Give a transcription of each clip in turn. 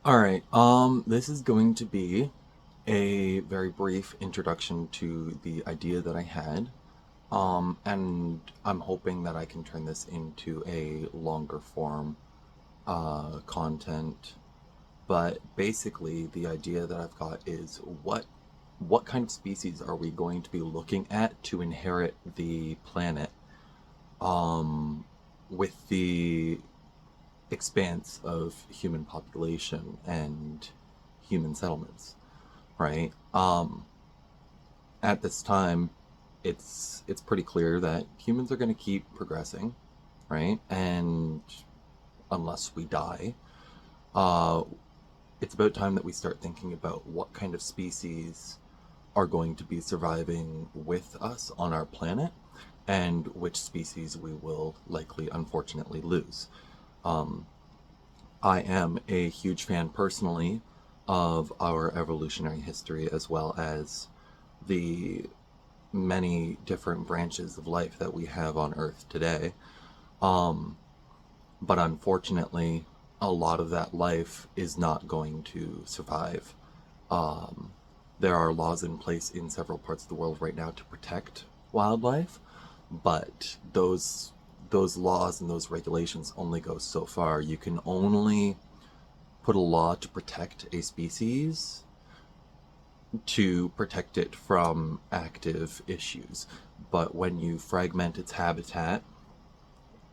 All right. This is going to be a very brief introduction to the idea that I had. And I'm hoping that I can turn this into a longer form content. But basically, the idea that I've got is what kind of species are we going to be looking at to inherit the planet with the expanse of human population and human settlements, right? At this time, it's pretty clear that humans are going to keep progressing, right? And unless we die, uh, it's about time that we start thinking about what kind of species are going to be surviving with us on our planet and which species we will likely, unfortunately, lose. I am a huge fan personally of our evolutionary history as well as the many different branches of life that we have on Earth today. But unfortunately, a lot of that life is not going to survive. There are laws in place in several parts of the world right now to protect wildlife, but those laws and those regulations only go so far. You can only put a law to protect a species to protect it from active issues. But when you fragment its habitat,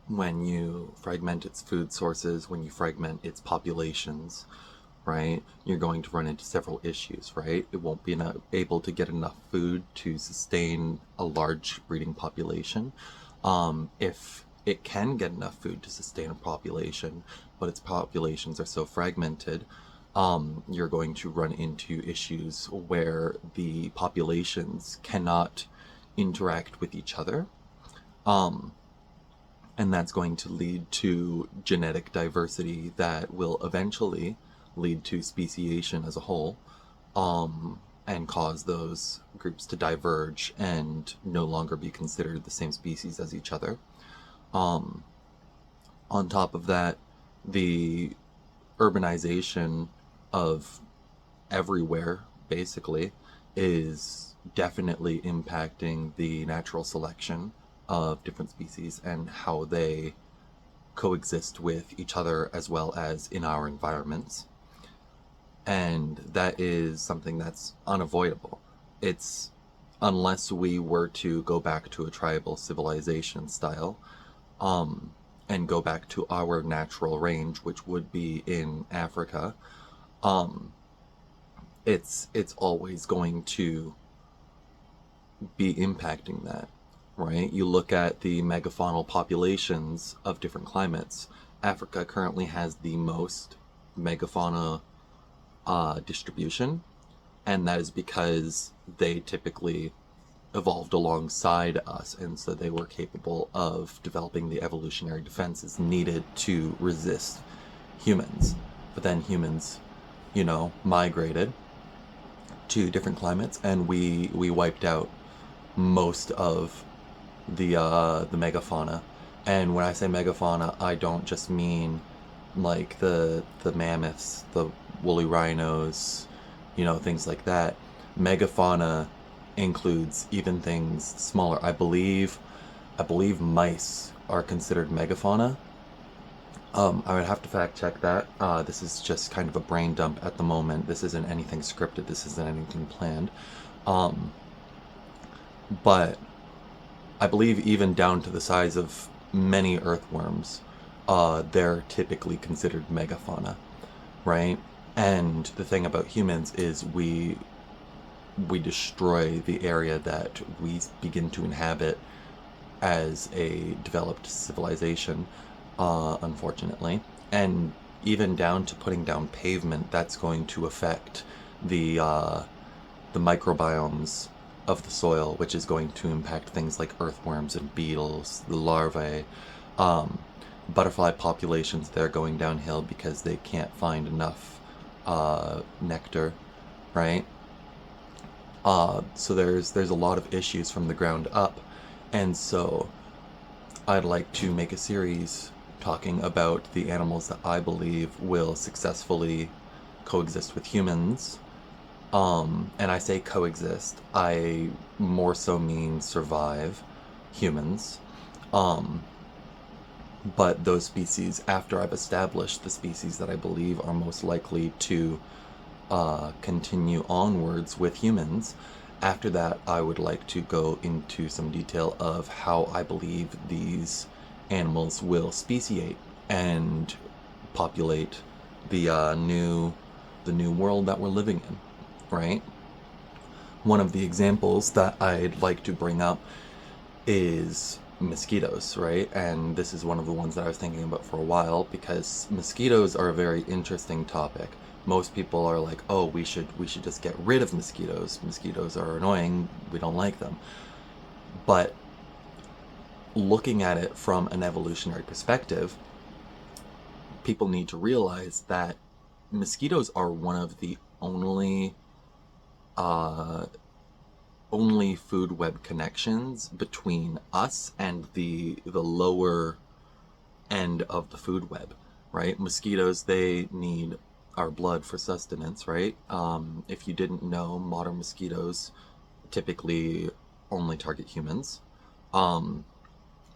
when you fragment its food sources, when you fragment its populations, right, you're going to run into several issues, right? It won't be able to get enough food to sustain a large breeding population. If it can get enough food to sustain a population, but its populations are so fragmented, you're going to run into issues where the populations cannot interact with each other. And that's going to lead to genetic diversity that will eventually lead to speciation as a whole, and cause those groups to diverge and no longer be considered the same species as each other. On top of that, the urbanization of everywhere, basically, is definitely impacting the natural selection of different species and how they coexist with each other as well as in our environments. And that is something that's unavoidable. It's unless we were to go back to a tribal civilization style, and go back to our natural range, which would be in Africa, it's always going to be impacting that, right? You look at the megafaunal populations of different climates. Africa currently has the most megafauna distribution, and that is because they typically evolved alongside us, and so they were capable of developing the evolutionary defenses needed to resist humans. But then humans, migrated to different climates, and we wiped out most of the megafauna. And when I say megafauna, I don't just mean like the mammoths, the woolly rhinos, things like that. Megafauna includes even things smaller. I believe mice are considered megafauna. I would have to fact check that. This is just kind of a brain dump at the moment. This isn't anything scripted. This isn't anything planned. But I believe even down to the size of many earthworms, they're typically considered megafauna, right? And the thing about humans is we destroy the area that we begin to inhabit as a developed civilization, unfortunately. And even down to putting down pavement, that's going to affect the microbiomes of the soil, which is going to impact things like earthworms and beetles, the larvae, um, butterfly populations. They're going downhill because they can't find enough nectar, right? So there's a lot of issues from the ground up, and so I'd like to make a series talking about the animals that I believe will successfully coexist with humans. And I say coexist, I more so mean survive humans. Um, but those species, after I've established the species that I believe are most likely to continue onwards with humans, after that I would like to go into some detail of how I believe these animals will speciate and populate the new world that we're living in, right? One of the examples that I'd like to bring up is mosquitoes, right? And this is one of the ones that I was thinking about for a while because mosquitoes are a very interesting topic. Most people are like, "Oh, we should just get rid of mosquitoes. Mosquitoes are annoying. We don't like them." But looking at it from an evolutionary perspective, people need to realize that mosquitoes are one of the uh, only food web connections between us and the lower end of the food web, right? Mosquitoes, they need our blood for sustenance, right? If you didn't know, modern mosquitoes typically only target humans. Um,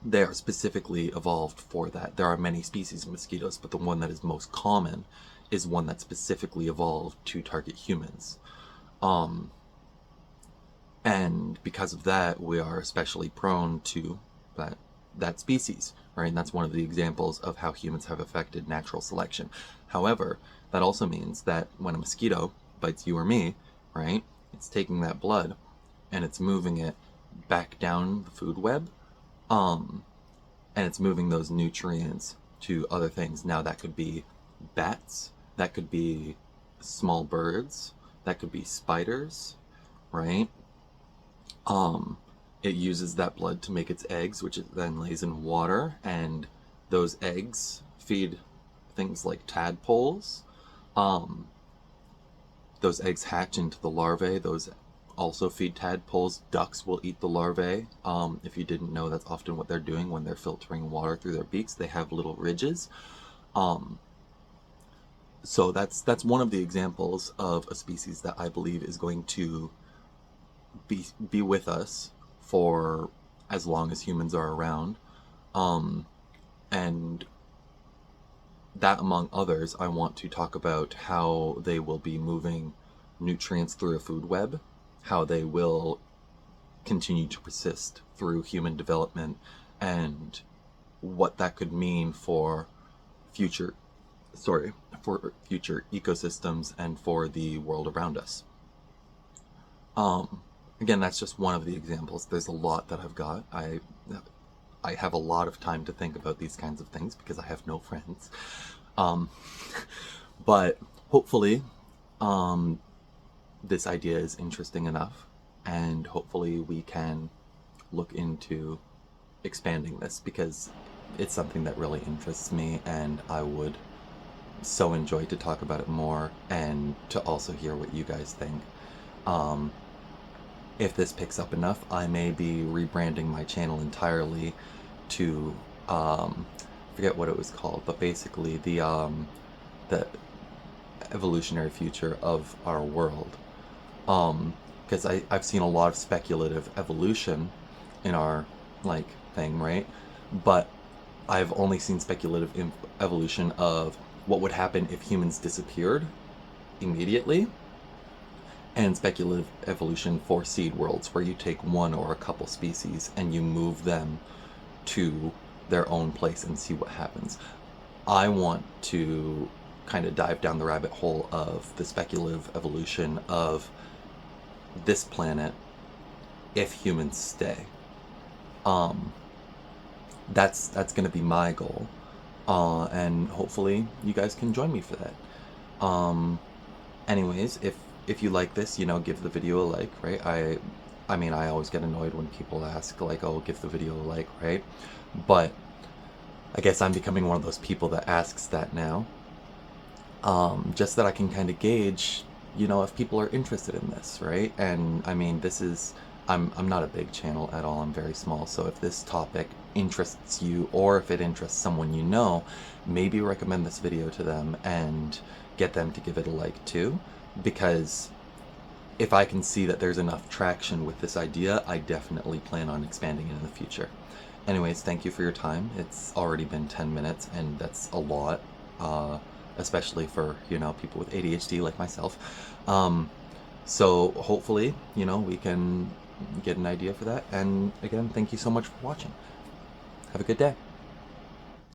they are specifically evolved for that. There are many species of mosquitoes, but the one that is most common is one that specifically evolved to target humans. Um, and because of that, we are especially prone to that that species, right? And that's one of the examples of how humans have affected natural selection. However, that also means that when a mosquito bites you or me, right, it's taking that blood and it's moving it back down the food web, um, and it's moving those nutrients to other things. Now that could be bats, that could be small birds, that could be spiders, right? Um, it uses that blood to make its eggs, which it then lays in water, and those eggs feed things like tadpoles. Um, those eggs hatch into the larvae. Those also feed tadpoles. Ducks will eat the larvae. If you didn't know, that's often what they're doing when they're filtering water through their beaks. They have little ridges. Um, so that's one of the examples of a species that I believe is going to be with us for as long as humans are around. Um, and that, among others, I want to talk about how they will be moving nutrients through a food web, how they will continue to persist through human development, and what that could mean for future for future ecosystems and for the world around us. Um, Again, that's just one of the examples. There's a lot that I've got. I have a lot of time to think about these kinds of things because I have no friends. Um, but hopefully, um, this idea is interesting enough, and hopefully we can look into expanding this because it's something that really interests me, and I would so enjoy to talk about it more and to also hear what you guys think. Um, if this picks up enough, I may be rebranding my channel entirely to forget what it was called, but basically the evolutionary future of our world. Because I've seen a lot of speculative evolution in our like thing, right? But I've only seen speculative evolution of what would happen if humans disappeared immediately, and speculative evolution for seed worlds, where you take one or a couple species and you move them to their own place and see what happens. I want to kind of dive down the rabbit hole of the speculative evolution of this planet if humans stay. Um, that's going to be my goal, and hopefully you guys can join me for that. Um, Anyways, if you like this, give the video a like, right? I mean, I always get annoyed when people ask like, "Oh, give the video a like," right? But I guess I'm becoming one of those people that asks that now. Just that I can kind of gauge, if people are interested in this, right? And I mean, I'm not a big channel at all. I'm very small. So if this topic interests you, or if it interests someone maybe recommend this video to them, and get them to give it a like too, because if I can see that there's enough traction with this idea, I definitely plan on expanding it in the future. Anyways, thank you for your time. It's already been 10 minutes, and that's a lot, especially for, people with ADHD like myself. So hopefully, we can get an idea for that. And again, thank you so much for watching. Have a good day.